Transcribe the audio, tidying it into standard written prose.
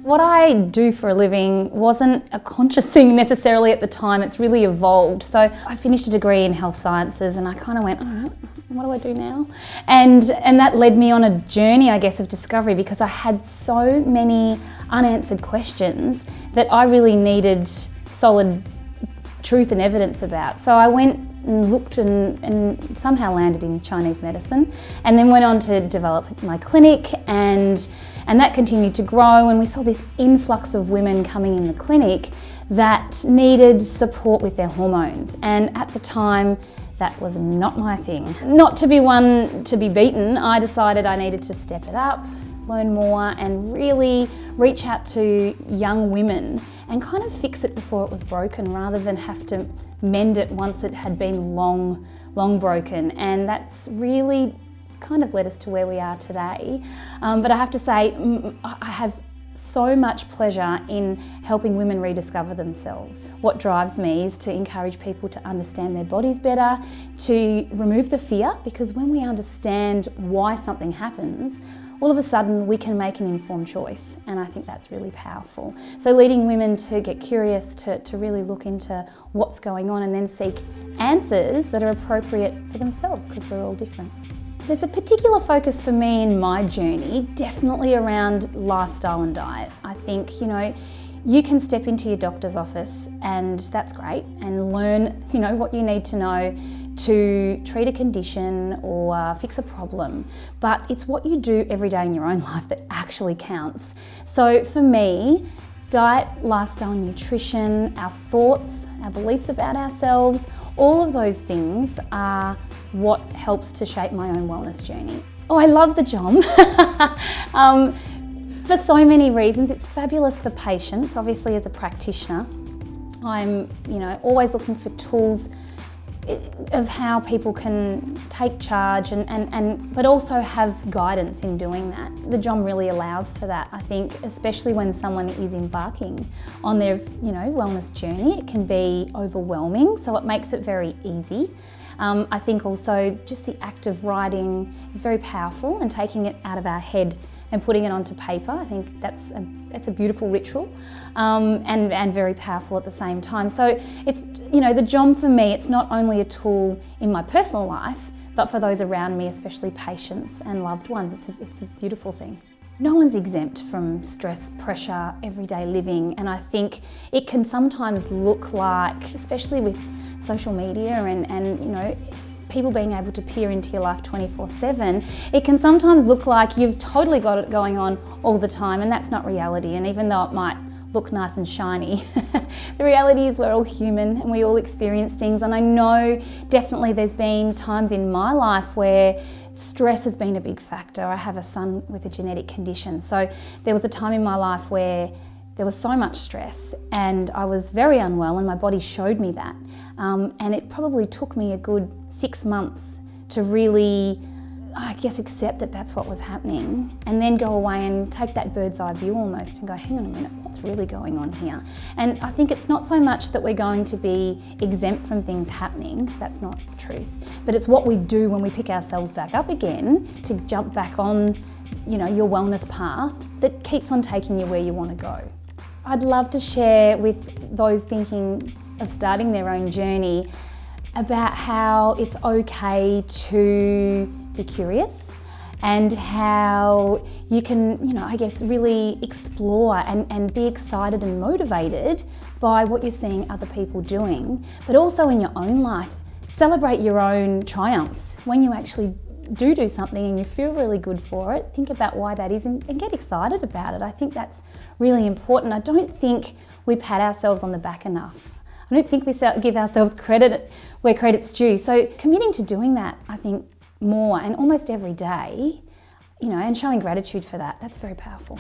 What I do for a living wasn't a conscious thing necessarily at the time. It's really evolved. So I finished a degree in health sciences and I kind of went, all right, what do I do now? And that led me on a journey, I guess, of discovery, because I had so many unanswered questions that I really needed solid truth and evidence about. So I went and looked and somehow landed in Chinese medicine, and then went on to develop my clinic, and that continued to grow, and we saw this influx of women coming in the clinic that needed support with their hormones. And at the time, that was not my thing. Not to be one to be beaten, I decided I needed to step it up, learn more, and really reach out to young women and kind of fix it before it was broken, rather than have to mend it once it had been long broken. And that's really kind of led us to where we are today. But I have to say, I have so much pleasure in helping women rediscover themselves. What drives me is to encourage people to understand their bodies better, to remove the fear, because when we understand why something happens, all of a sudden we can make an informed choice, and I think that's really powerful. So leading women to get curious, to really look into what's going on and then seek answers that are appropriate for themselves, because we're all different. There's a particular focus for me in my journey, definitely around lifestyle and diet. I think, you can step into your doctor's office, and that's great, and learn, what you need to know to treat a condition or fix a problem. But it's what you do every day in your own life that actually counts. So for me, diet, lifestyle, nutrition, our thoughts, our beliefs about ourselves, all of those things are what helps to shape my own wellness journey. Oh, I love the JOM. For so many reasons. It's fabulous for patients, obviously as a practitioner. I'm, always looking for tools of how people can take charge but also have guidance in doing that. The JOM really allows for that, I think, especially when someone is embarking on their, wellness journey. It can be overwhelming, so it makes it very easy. I think also just the act of writing is very powerful, and taking it out of our head and putting it onto paper. I think that's a beautiful ritual, and very powerful at the same time. So it's, the JOM for me, it's not only a tool in my personal life, but for those around me, especially patients and loved ones. It's a beautiful thing. No one's exempt from stress, pressure, everyday living, and I think it can sometimes look like, especially with social media and people being able to peer into your life 24/7, it can sometimes look like you've totally got it going on all the time, and that's not reality. And even though it might look nice and shiny, the reality is we're all human and we all experience things. And I know definitely there's been times in my life where stress has been a big factor. I have a son with a genetic condition, so there was a time in my life where there was so much stress and I was very unwell, and my body showed me that. And it probably took me a good 6 months to really, accept that that's what was happening, and then go away and take that bird's eye view almost and go, hang on a minute, what's really going on here? And I think it's not so much that we're going to be exempt from things happening, because that's not the truth, but it's what we do when we pick ourselves back up again to jump back on, your wellness path that keeps on taking you where you want to go. I'd love to share with those thinking of starting their own journey about how it's okay to be curious, and how you can, really explore and be excited and motivated by what you're seeing other people doing, but also in your own life. Celebrate your own triumphs. When you actually do something and you feel really good for it, think about why that is and get excited about it. I think that's really important. I don't think we pat ourselves on the back enough. I don't think we give ourselves credit where credit's due. So committing to doing that, I think, more and almost every day, and showing gratitude for that, that's very powerful.